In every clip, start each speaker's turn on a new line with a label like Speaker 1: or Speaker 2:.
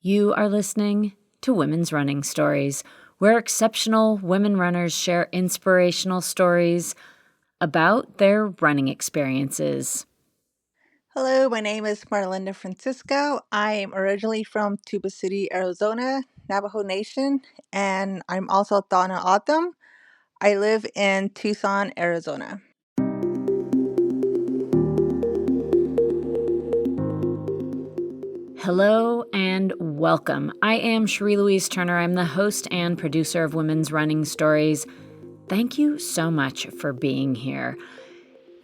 Speaker 1: You are listening to Women's Running Stories, where exceptional women runners share inspirational stories about their running experiences.
Speaker 2: Hello, my name is Marlinda Francisco. I am originally from Tuba City, Arizona, Navajo Nation, and I'm also Tohono O'odham. I live in Tucson, Arizona.
Speaker 1: Hello and welcome. I am Cherie Louise Turner. I'm the host and producer of Women's Running Stories. Thank you so much for being here.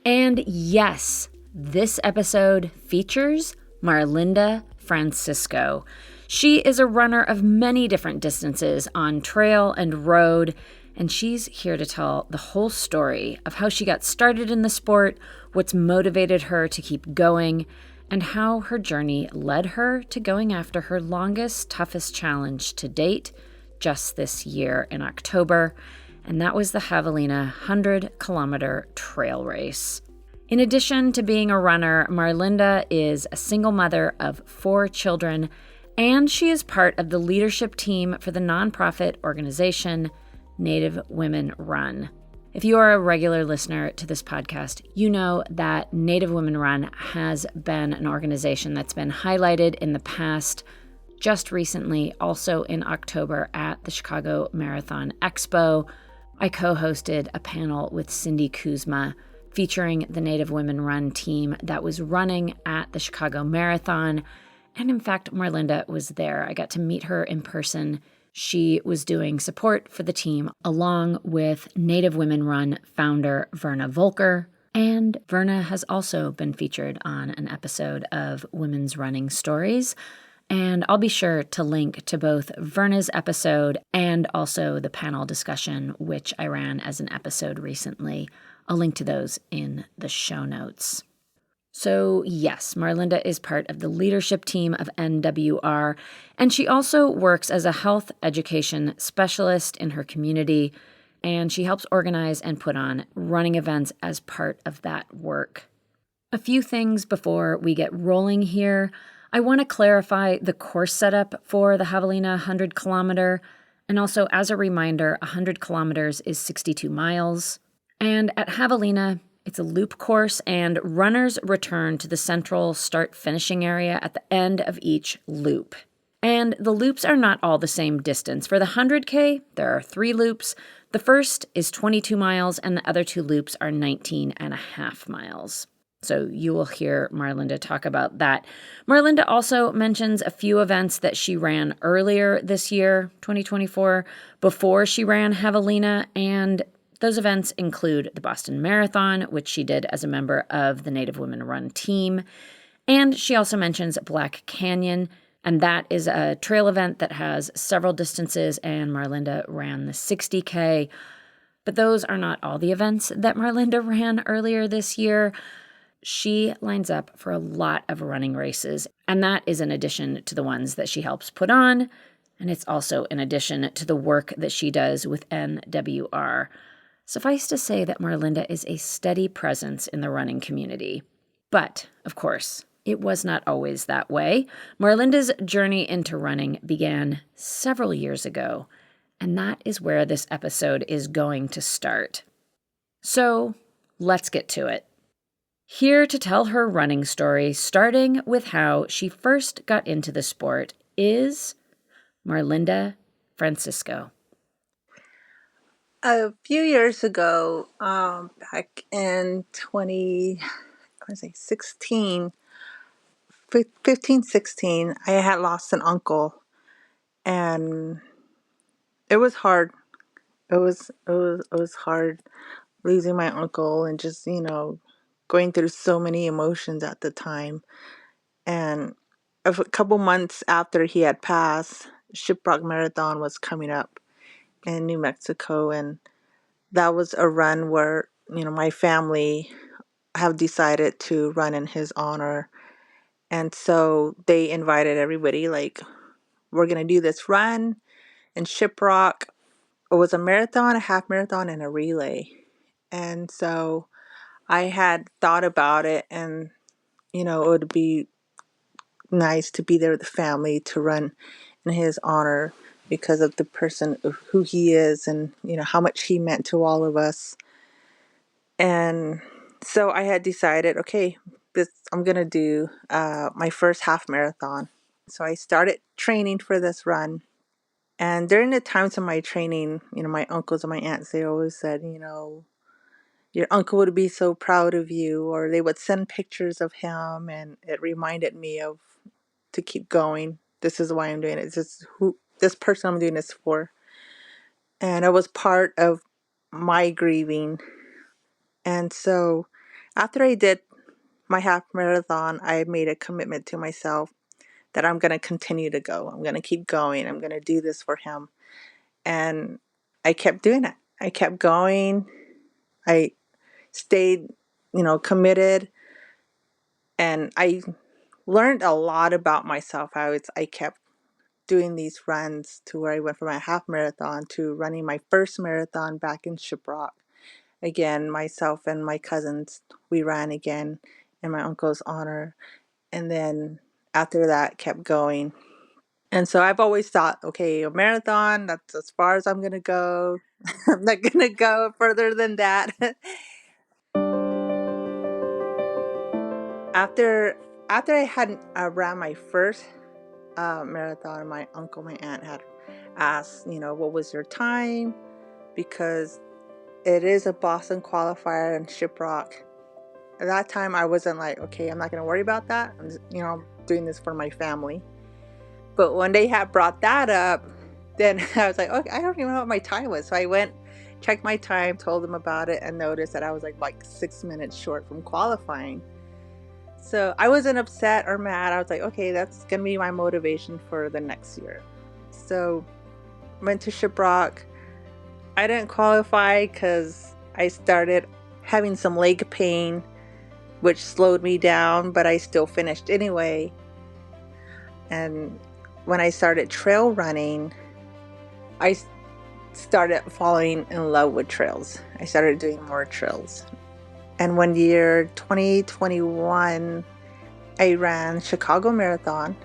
Speaker 1: And yes, this episode features Marlinda Francisco. She is a runner of many different distances on trail and road, and she's here to tell the whole story of how she got started in the sport, what's motivated her to keep going, and how her journey led her to going after her longest, toughest challenge to date just this year in October, and that was the Javelina 100-kilometer trail race. In addition to being a runner, Marlinda is a single mother of 4 children, and she is part of the leadership team for the nonprofit organization Native Women Run. If you are a regular listener to this podcast, you know that Native Women Run has been an organization that's been highlighted in the past. Just recently, also in October at the Chicago Marathon Expo, I co-hosted a panel with Cindy Kuzma featuring the Native Women Run team that was running at the Chicago Marathon. And in fact, Marlinda was there. I got to meet her in person. She was doing support for the team along with Native Women Run founder Verna Volker. And Verna has also been featured on an episode of Women's Running Stories. And I'll be sure to link to both Verna's episode and also the panel discussion, which I ran as an episode recently. I'll link to those in the show notes. So yes, Marlinda is part of the leadership team of NWR, and she also works as a health education specialist in her community, and she helps organize and put on running events as part of that work. A few things before we get rolling here. I want to clarify the course setup for the Javelina 100-kilometer, and also as a reminder, 100 kilometers is 62 miles. And at Javelina, it's a loop course, and runners return to the central start-finishing area at the end of each loop. And the loops are not all the same distance. For the 100K, there are 3 loops. The first is 22 miles, and the other 2 loops are 19.5 miles. So you will hear Marlinda talk about that. Marlinda also mentions a few events that she ran earlier this year, 2024, before she ran Javelina, and those events include the Boston Marathon, which she did as a member of the Native Women Run team. And she also mentions Black Canyon, and that is a trail event that has several distances, and Marlinda ran the 60K. But those are not all the events that Marlinda ran earlier this year. She lines up for a lot of running races, and that is in addition to the ones that she helps put on, and it's also in addition to the work that she does with NWR. Suffice to say that Marlinda is a steady presence in the running community. But, of course, it was not always that way. Marlinda's journey into running began several years ago, and that is where this episode is going to start. So, let's get to it. Here to tell her running story, starting with how she first got into the sport, is Marlinda Francisco.
Speaker 2: A few years ago, back in 16, I had lost an uncle, and it was hard. It was hard losing my uncle and just, going through so many emotions at the time. And a couple months after he had passed, Shiprock Marathon was coming up in New Mexico, and that was a run where, my family have decided to run in his honor. And so they invited everybody, like, we're going to do this run in Shiprock. It was a marathon, a half marathon, and a relay. And so I had thought about it, and, it would be nice to be there with the family to run in his honor because of the person of who he is and how much he meant to all of us. And so I had decided, okay, I'm gonna do my first half marathon. So I started training for this run. And during the times of my training, my uncles and my aunts, they always said, your uncle would be so proud of you, or they would send pictures of him, and it reminded me of to keep going. This is why I'm doing it. This person I'm doing this for. And it was part of my grieving. And so after I did my half marathon, I made a commitment to myself that I'm going to continue to go. I'm going to keep going. I'm going to do this for him. And I kept doing it. I kept going. I stayed, committed. And I learned a lot about myself. I kept doing these runs to where I went from a half marathon to running my first marathon back in Shiprock. Again, myself and my cousins, we ran again in my uncle's honor. And then after that, kept going. And so I've always thought, okay, a marathon, that's as far as I'm going to go. I'm not going to go further than that. after after I had ran my first marathon, my uncle, my aunt had asked, what was your time? Because it is a Boston qualifier in Shiprock. At that time, I wasn't like, okay, I'm not going to worry about that. I'm just, doing this for my family. But when they had brought that up, then I was like, okay, I don't even know what my time was. So I went, checked my time, told them about it, and noticed that I was like 6 minutes short from qualifying. So I wasn't upset or mad. I was like, okay, that's going to be my motivation for the next year. So went to Shiprock. I didn't qualify because I started having some leg pain, which slowed me down, but I still finished anyway. And when I started trail running, I started falling in love with trails. I started doing more trails. And one year, 2021, I ran Chicago Marathon.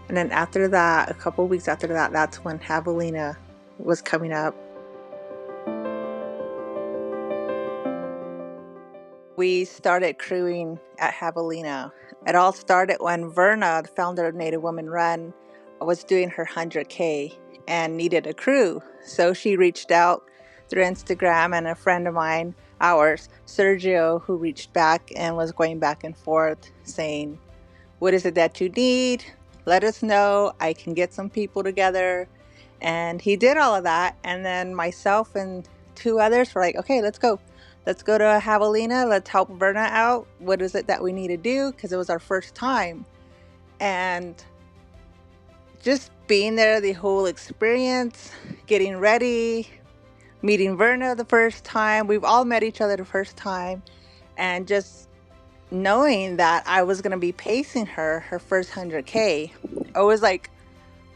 Speaker 2: And then after that, a couple of weeks after that, that's when Javelina was coming up. We started crewing at Javelina. It all started when Verna, the founder of Native Women Run, was doing her 100K and needed a crew. So she reached out through Instagram, and a friend of mine, ours, Sergio, who reached back and was going back and forth saying, what is it that you need? Let us know. I can get some people together. And he did all of that. And then myself and two others were like, okay, let's go. Let's go to Javelina. Let's help Verna out. What is it that we need to do? Because it was our first time. And just being there, the whole experience, getting ready, meeting Verna the first time. We've all met each other the first time. And just knowing that I was going to be pacing her first 100K, it was like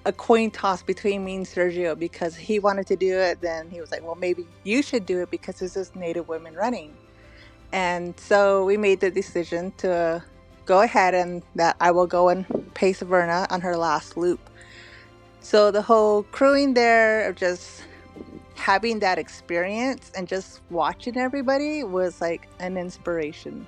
Speaker 2: a coin toss between me and Sergio, because he wanted to do it. Then he was like, well, maybe you should do it because this is Native women running. And so we made the decision to go ahead and that I will go and pace Verna on her last loop. So the whole crewing there, of just having that experience and just watching everybody, was like an inspiration.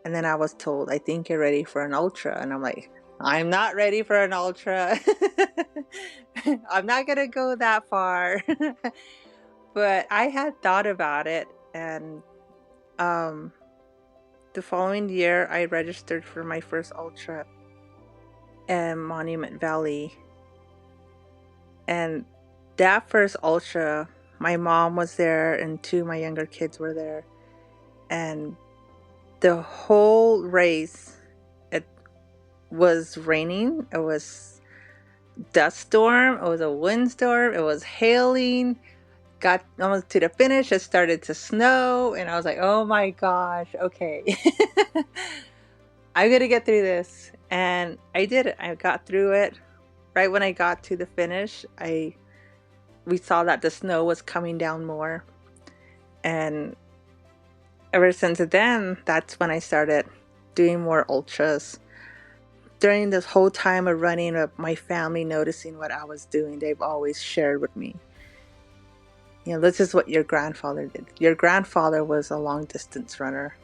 Speaker 2: And then I was told, I think you're ready for an ultra. And I'm like, I'm not ready for an ultra. I'm not going to go that far. But I had thought about it. And the following year, I registered for my first ultra in Monument Valley. And that first ultra, my mom was there and two of my younger kids were there. And the whole race, it was raining. It was dust storm. It was a windstorm. It was hailing. Got almost to the finish. It started to snow. And I was like, oh my gosh, okay. I'm going to get through this. And I did it. I got through it. Right when I got to the finish, we saw that the snow was coming down more. And ever since then, that's when I started doing more ultras. During this whole time of running, of my family noticing what I was doing, they've always shared with me, this is what your grandfather did. Your grandfather was a long distance runner.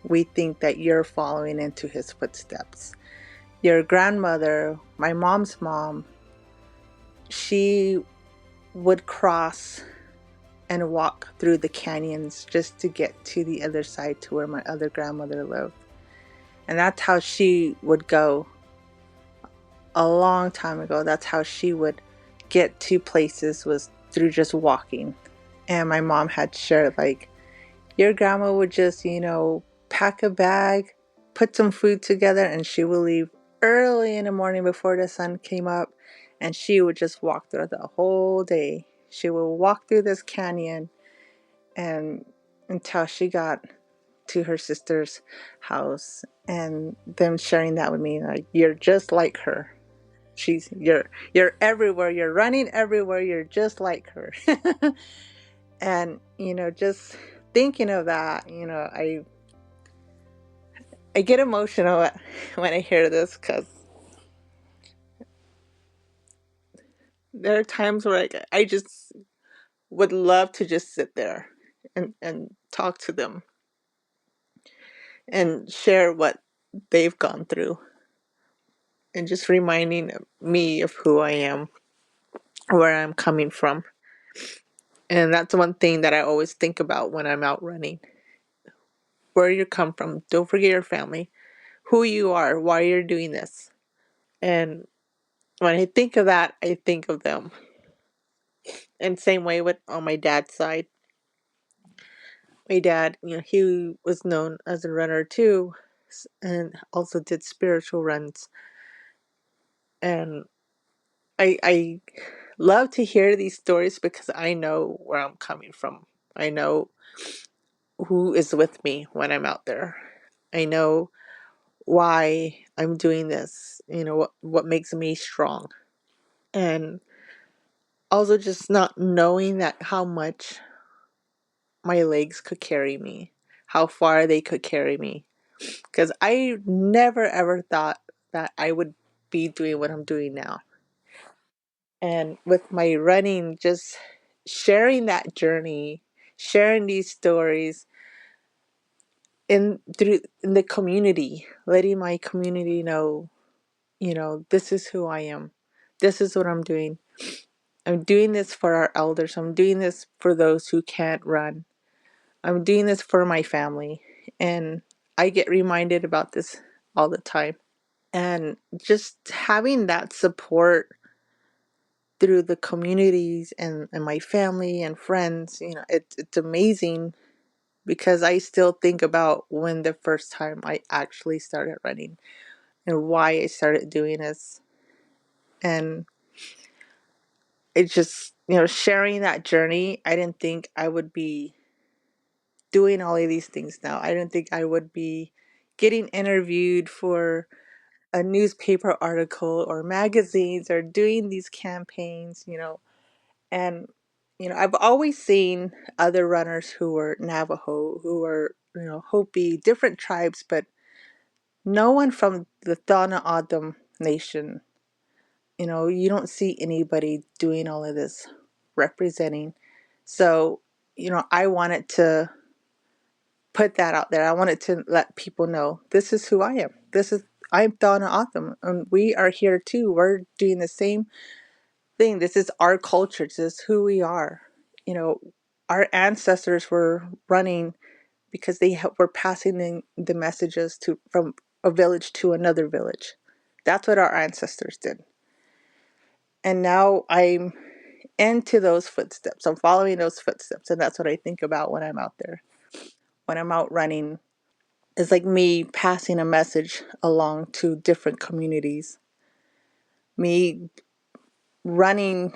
Speaker 2: We think that you're following into his footsteps. Your grandmother, my mom's mom, she would cross and walk through the canyons just to get to the other side to where my other grandmother lived. And that's how she would go a long time ago. That's how she would get to places, was through just walking. And my mom had shared, like, your grandma would just, pack a bag, put some food together, and she would leave early in the morning before the sun came up. And she would just walk through the whole day. She would walk through this canyon and until she got to her sister's house, and them sharing that with me, like, you're just like her. You're everywhere. You're running everywhere. You're just like her. And just thinking of that, I get emotional when I hear this, because there are times where I just would love to just sit there and talk to them and share what they've gone through, and just reminding me of who I am, where I'm coming from. And that's one thing that I always think about when I'm out running. Where you come from. Don't forget your family. Who you are, why you're doing this. And when I think of that, I think of them. And same way with on my dad's side. My dad, he was known as a runner too, and also did spiritual runs. And I love to hear these stories because I know where I'm coming from. I know who is with me when I'm out there. I know why I'm doing this, what makes me strong. And also just not knowing that how much my legs could carry me, how far they could carry me. Because I never ever thought that I would be doing what I'm doing now. And with my running, just sharing that journey, sharing these stories in the community, letting my community know, this is who I am. This is what I'm doing. I'm doing this for our elders. I'm doing this for those who can't run. I'm doing this for my family. And I get reminded about this all the time. And just having that support through the communities and my family and friends, it's amazing, because I still think about when the first time I actually started running and why I started doing this. And it's just, sharing that journey. I didn't think I would be doing all of these things now. I didn't think I would be getting interviewed for a newspaper article or magazines or doing these campaigns, And, I've always seen other runners who were Navajo, who were, Hopi, different tribes, but no one from the Tohono O'odham nation. You don't see anybody doing all of this, representing. So, I wanted to put that out there. I wanted to let people know, this is who I am. I'm Tohono O'odham, and we are here too. We're doing the same thing. This is our culture. This is who we are. You know, our ancestors were running because they were passing the messages from a village to another village. That's what our ancestors did. And now I'm into those footsteps. I'm following those footsteps. And that's what I think about when I'm out there. When I'm out running, it's like me passing a message along to different communities. Me running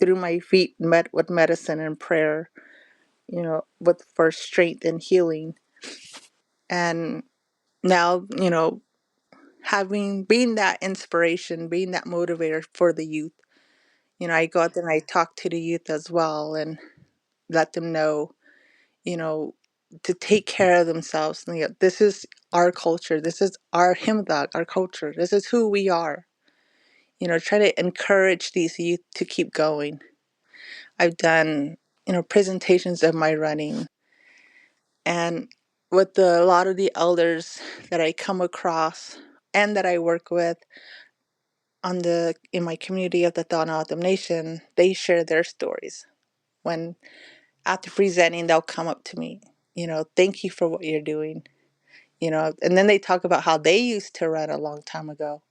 Speaker 2: through my feet with medicine and prayer, with for strength and healing. And now, having being that inspiration, being that motivator for the youth. I go out there and I talk to the youth as well and let them know, you know, to take care of themselves. And, this is our culture. This is our himdag, our culture. This is who we are. Try to encourage these youth to keep going. I've done, presentations of my running, and with a lot of the elders that I come across and that I work with in my community of the Tohono O'odham Nation, they share their stories. When after presenting, they'll come up to me, thank you for what you're doing, and then they talk about how they used to run a long time ago.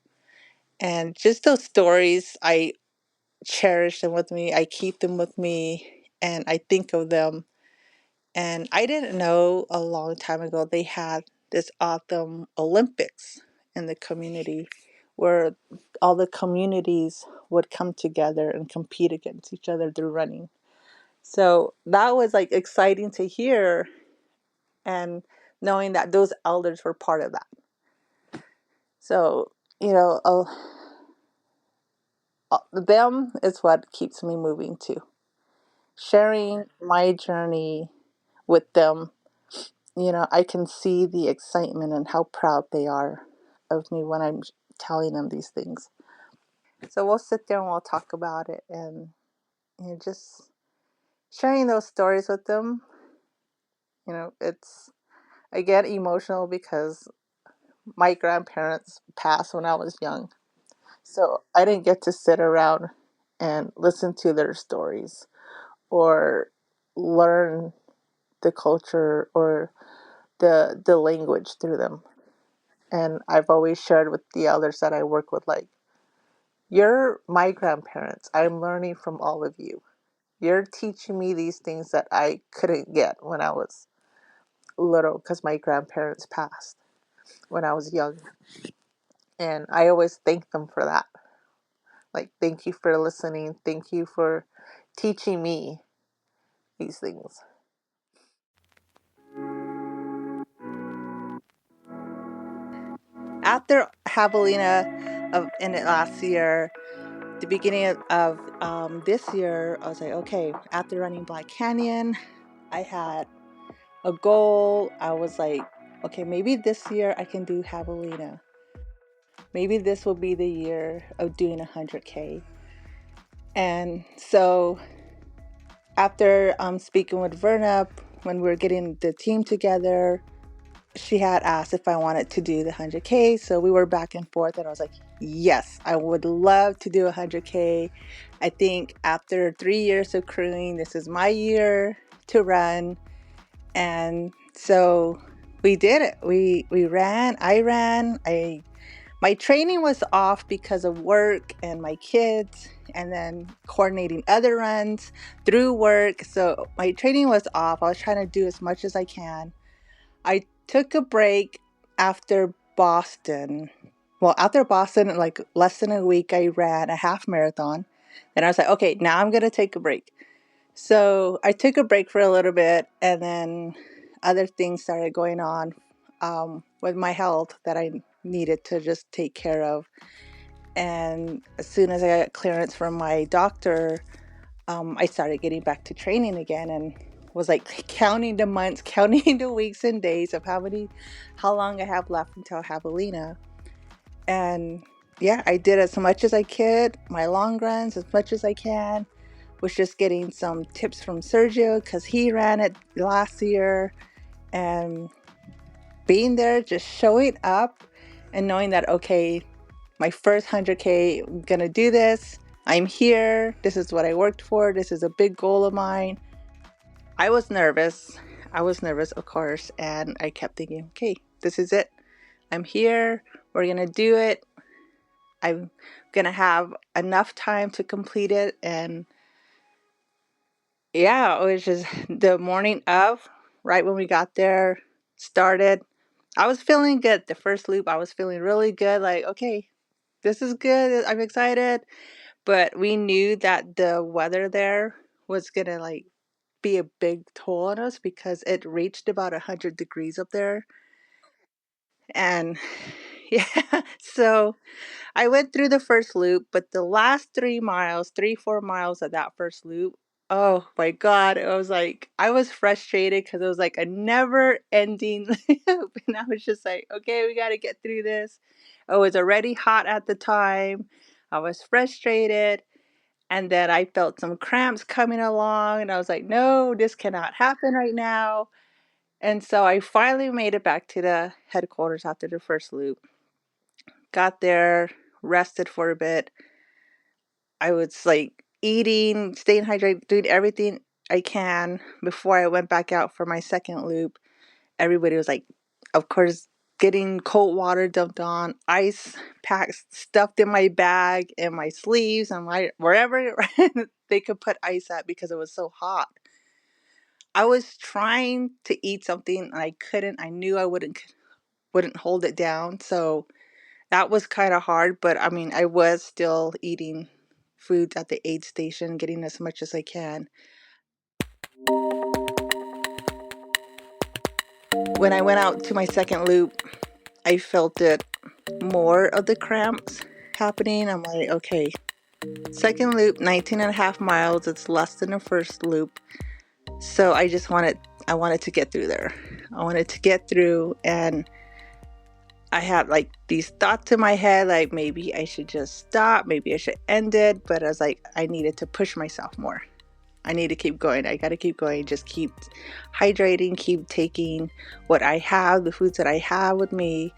Speaker 2: And just those stories, I cherish them with me. I keep them with me, and I think of them. And I didn't know a long time ago they had this autumn Olympics in the community where all the communities would come together and compete against each other through running. So that was like exciting to hear, and knowing that those elders were part of that. So, them is what keeps me moving too. Sharing my journey with them, I can see the excitement and how proud they are of me when I'm telling them these things. So we'll sit there and we'll talk about it, and just sharing those stories with them. It's, I get emotional because my grandparents passed when I was young. So I didn't get to sit around and listen to their stories or learn the culture or the language through them. And I've always shared with the elders that I work with, like, you're my grandparents. I'm learning from all of you. You're teaching me these things that I couldn't get when I was little because my grandparents passed when I was young. And I always thank them for that. Like, thank you for listening. Thank you for teaching me these things. After Javelina in it last year, the beginning of this year, I was like, okay, after running Black Canyon, I had a goal. I was like, okay, maybe this year I can do Javelina. Maybe this will be the year of doing 100K. And so after speaking with Verna, when we were getting the team together, she had asked if I wanted to do the 100K. So we were back and forth, and I was like, yes, I would love to do 100K. I think after 3 years of crewing, this is my year to run. And so we did it. We ran. I ran. My training was off because of work and my kids, and then coordinating other runs through work. So my training was off. I was trying to do as much as I can. I took a break after Boston. Well, after Boston, like less than a week, I ran a half marathon. Then I was like, okay, now I'm going to take a break. So I took a break for a little bit, and then other things started going on with my health that I needed to just take care of. And as soon as I got clearance from my doctor, I started getting back to training again, and was like counting the months, counting the weeks and days of how long I have left until Javelina. And yeah, I did as much as I could, my long runs as much as I can. Was just getting some tips from Sergio because he ran it last year, and being there, just showing up and knowing that, okay, my first 100K, I'm gonna do this. I'm here. This is what I worked for. This is a big goal of mine. I was nervous. Of course, and I kept thinking, okay, this is it. I'm here. We're gonna do it. I'm gonna have enough time to complete it. And yeah, it was just the morning of, right when we got there, started. I was feeling good. The first loop, I was feeling really good. Like, okay, this is good. I'm excited. But we knew that the weather there was gonna like be a big toll on us because it reached about 100 degrees up there. And yeah, so I went through the first loop, but the last 3 miles, 4 miles of that first loop, Oh my God. I was frustrated because it was like a never ending loop. And I was just like, okay, we got to get through this. It was already hot at the time. I was frustrated. And then I felt some cramps coming along. And I was like, no, this cannot happen right now. And so I finally made it back to the headquarters after the first loop. Got there, rested for a bit. I was like eating, staying hydrated, doing everything I can before I went back out for my second loop. Everybody was like, of course, getting cold water dumped on, ice packs stuffed in my bag, in my sleeves, and my wherever they could put ice at because it was so hot. I was trying to eat something and I couldn't. I knew I wouldn't hold it down. So that was kind of hard, but I mean, I was still eating foods at the aid station, getting as much as I can. When I went out to my second loop, I felt it more of the cramps happening. I'm like, okay, second loop, 19 and a half miles. It's less than the first loop. So I wanted to get through there. I wanted to get through, and I had like these thoughts in my head, like maybe I should just stop, maybe I should end it. But I was like, I needed to push myself more. I need to keep going. I got to keep going. Just keep hydrating, keep taking what I have, the foods that I have with me,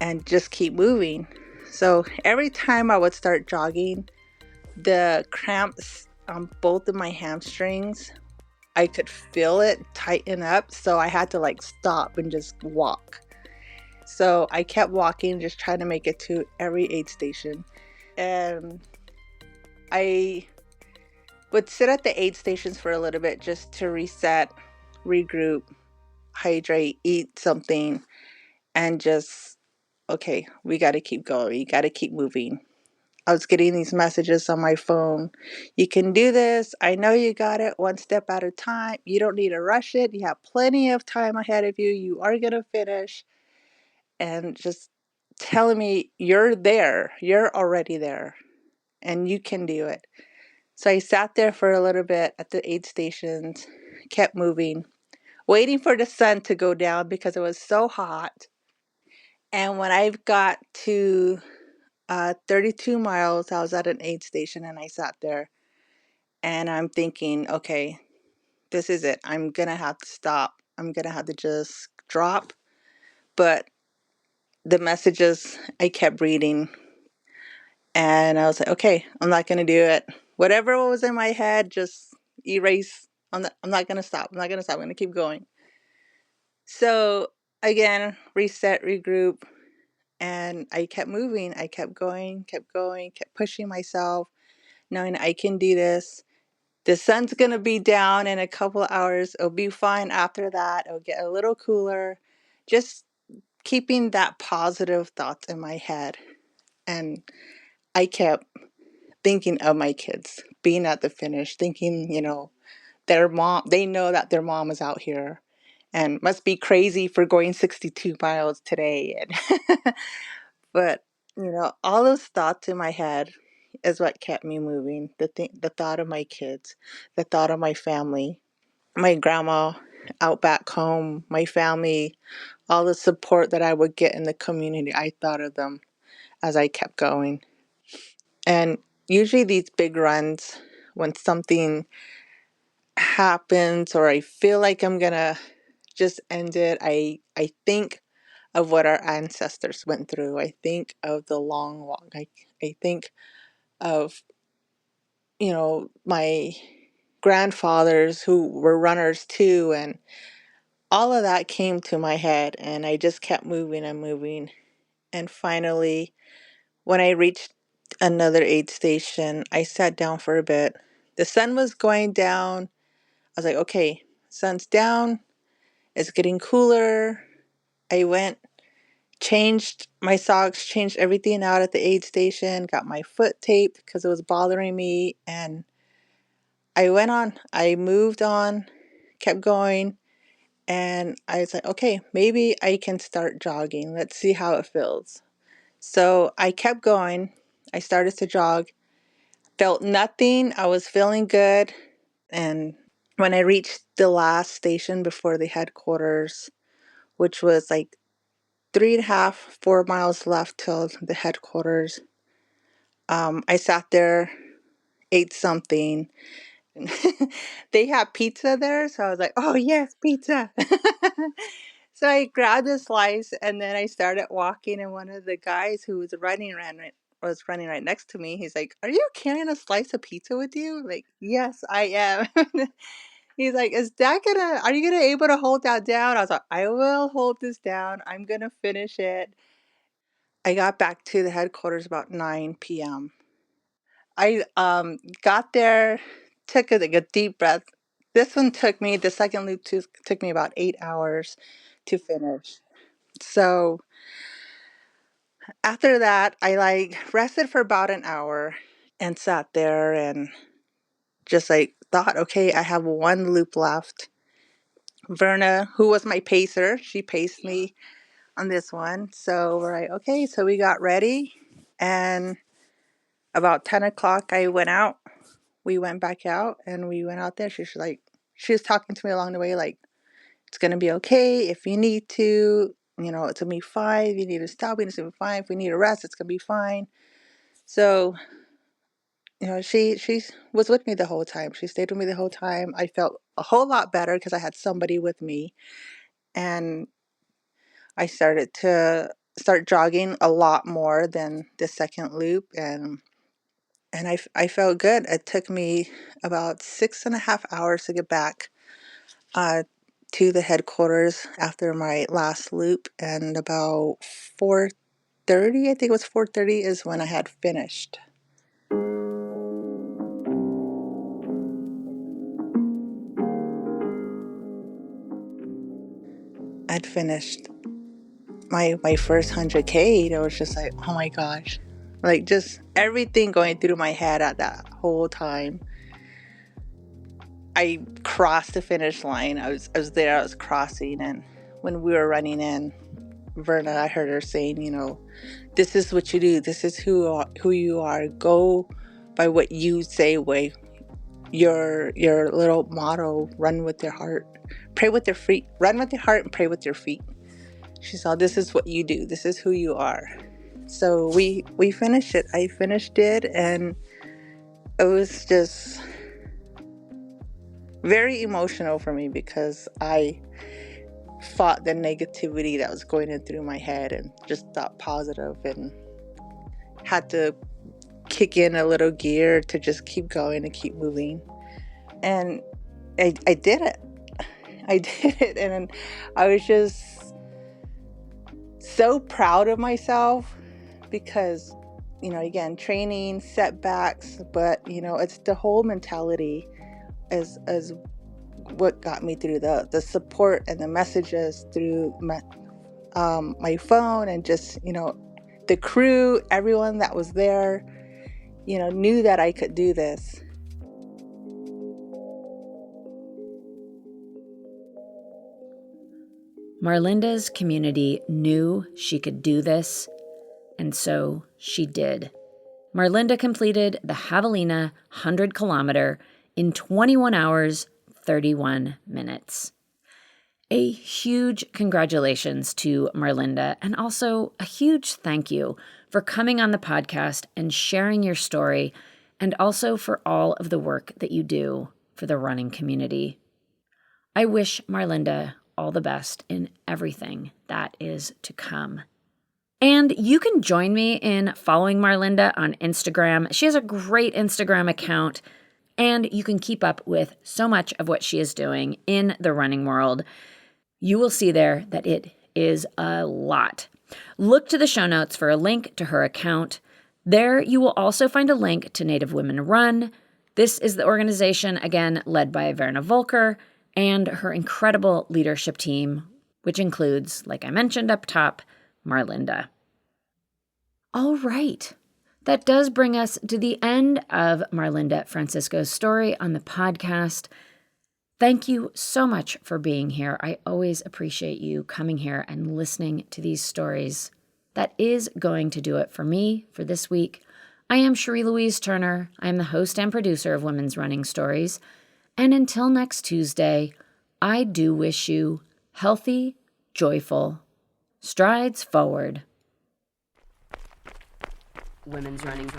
Speaker 2: and just keep moving. So every time I would start jogging, the cramps on both of my hamstrings, I could feel it tighten up. So I had to like stop and just walk. So I kept walking, just trying to make it to every aid station. And I would sit at the aid stations for a little bit just to reset, regroup, hydrate, eat something, and just, okay, we got to keep going. You got to keep moving. I was getting these messages on my phone. You can do this. I know you got it, one step at a time. You don't need to rush it. You have plenty of time ahead of you. You are going to finish. And just telling me you're there. You're already there and you can do it. So I sat there for a little bit at the aid stations, kept moving, waiting for the sun to go down because it was so hot. And when I got to 32 miles, I was at an aid station and I sat there and I'm thinking, okay, this is it. I'm going to have to stop. I'm going to have to just drop. But the messages I kept reading and I was like, okay, I'm not going to do it. Whatever was in my head, just erase. I'm not going to stop. I'm not going to stop. I'm going to keep going. So again, reset, regroup. And I kept moving. I kept going, kept pushing myself, knowing I can do this. The sun's going to be down in a couple hours. It'll be fine after that. It'll get a little cooler. Just keeping that positive thoughts in my head. And I kept thinking of my kids being at the finish, thinking, their mom, they know that their mom is out here and must be crazy for going 62 miles today. And but, all those thoughts in my head is what kept me moving. The thought of my kids, the thought of my family, my grandma out back home, my family, all the support that I would get in the community. I thought of them as I kept going. And usually these big runs, when something happens or I feel like I'm gonna just end it, I think of what our ancestors went through. I think of the long walk. I think of, my grandfathers who were runners too, and all of that came to my head and I just kept moving and moving. And finally, when I reached another aid station, I sat down for a bit. The sun was going down. I was like, okay, sun's down. It's getting cooler. I went, changed my socks, changed everything out at the aid station, got my foot taped because it was bothering me. And I moved on, kept going. And I was like, okay, maybe I can start jogging. Let's see how it feels. So I kept going. I started to jog, felt nothing. I was feeling good. And when I reached the last station before the headquarters, which was like 3.5, 4 miles left till the headquarters, I sat there, ate something. They had pizza there, so I was like, "Oh yes, pizza!" So I grabbed a slice, and then I started walking. And one of the guys who was was running right next to me. He's like, "Are you carrying a slice of pizza with you?" I'm like, "Yes, I am." He's like, Are you gonna able to hold that down?" I was like, "I will hold this down. I'm gonna finish it." I got back to the headquarters about 9 p.m. I got there, took a deep breath. The second loop took me about 8 hours to finish. So after that, I rested for about an hour and sat there and just thought, okay, I have one loop left. Verna, who was my pacer, she paced me on this one. So we're like, okay, so we got ready. And about 10 o'clock, I went out. We went back out and we went out there. She was talking to me along the way, like, it's going to be okay if you need to, it's going to be fine. If you need to stop, it's going to be fine. If we need a rest, it's going to be fine. So, she was with me the whole time. She stayed with me the whole time. I felt a whole lot better because I had somebody with me. And I started to start jogging a lot more than the second loop. And I felt good. It took me about 6.5 hours to get back uh, to the headquarters after my last loop, and about 4:30, I think it was 4:30, is when I had finished. I'd finished my first 100K. It was just like, oh my gosh, like just everything going through my head at that whole time. I crossed the finish line. I was there. I was crossing, and when we were running in, Verna, I heard her saying, this is what you do. This is who you are. Go by what you say. Way your little motto. Run with your heart. Pray with your feet. Run with your heart and pray with your feet. She saw, this is what you do. This is who you are. So we finished it. I finished it, and it was just very emotional for me because I fought the negativity that was going in through my head and just thought positive, and had to kick in a little gear to just keep going and keep moving. And I did it. I did it. And I was just so proud of myself because, again, training, setbacks, but, it's the whole mentality as what got me through the support and the messages through my phone, and just, the crew, everyone that was there, knew that I could do this.
Speaker 1: Marlinda's community knew she could do this, and so she did. Marlinda completed the Javelina 100-kilometer in 21 hours, 31 minutes. A huge congratulations to Marlinda, and also a huge thank you for coming on the podcast and sharing your story, and also for all of the work that you do for the running community. I wish Marlinda all the best in everything that is to come. And you can join me in following Marlinda on Instagram. She has a great Instagram account, and you can keep up with so much of what she is doing in the running world. You will see there that it is a lot. Look to the show notes for a link to her account. There you will also find a link to Native Women Run. This is the organization, again, led by Verna Volker and her incredible leadership team, which includes, like I mentioned up top, Marlinda. All right. That does bring us to the end of Marlinda Francisco's story on the podcast. Thank you so much for being here. I always appreciate you coming here and listening to these stories. That is going to do it for me for this week. I am Cherie Louise Turner. I am the host and producer of Women's Running Stories. And until next Tuesday, I do wish you healthy, joyful strides forward. Women's running.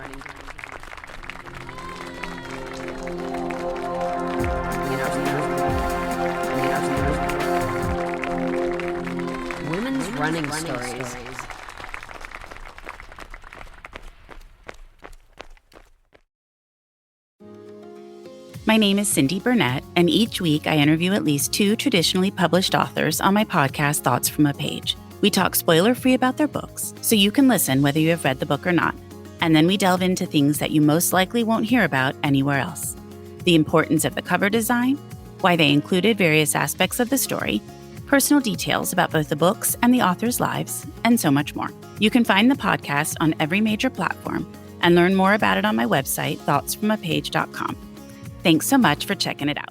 Speaker 1: Women's running stories.
Speaker 3: My name is Cindy Burnett, and each week I interview at least 2 traditionally published authors on my podcast, Thoughts from a Page. We talk spoiler-free about their books, so you can listen whether you have read the book or not. And then we delve into things that you most likely won't hear about anywhere else. The importance of the cover design, why they included various aspects of the story, personal details about both the books and the authors' lives, and so much more. You can find the podcast on every major platform and learn more about it on my website, thoughtsfromapage.com. Thanks so much for checking it out.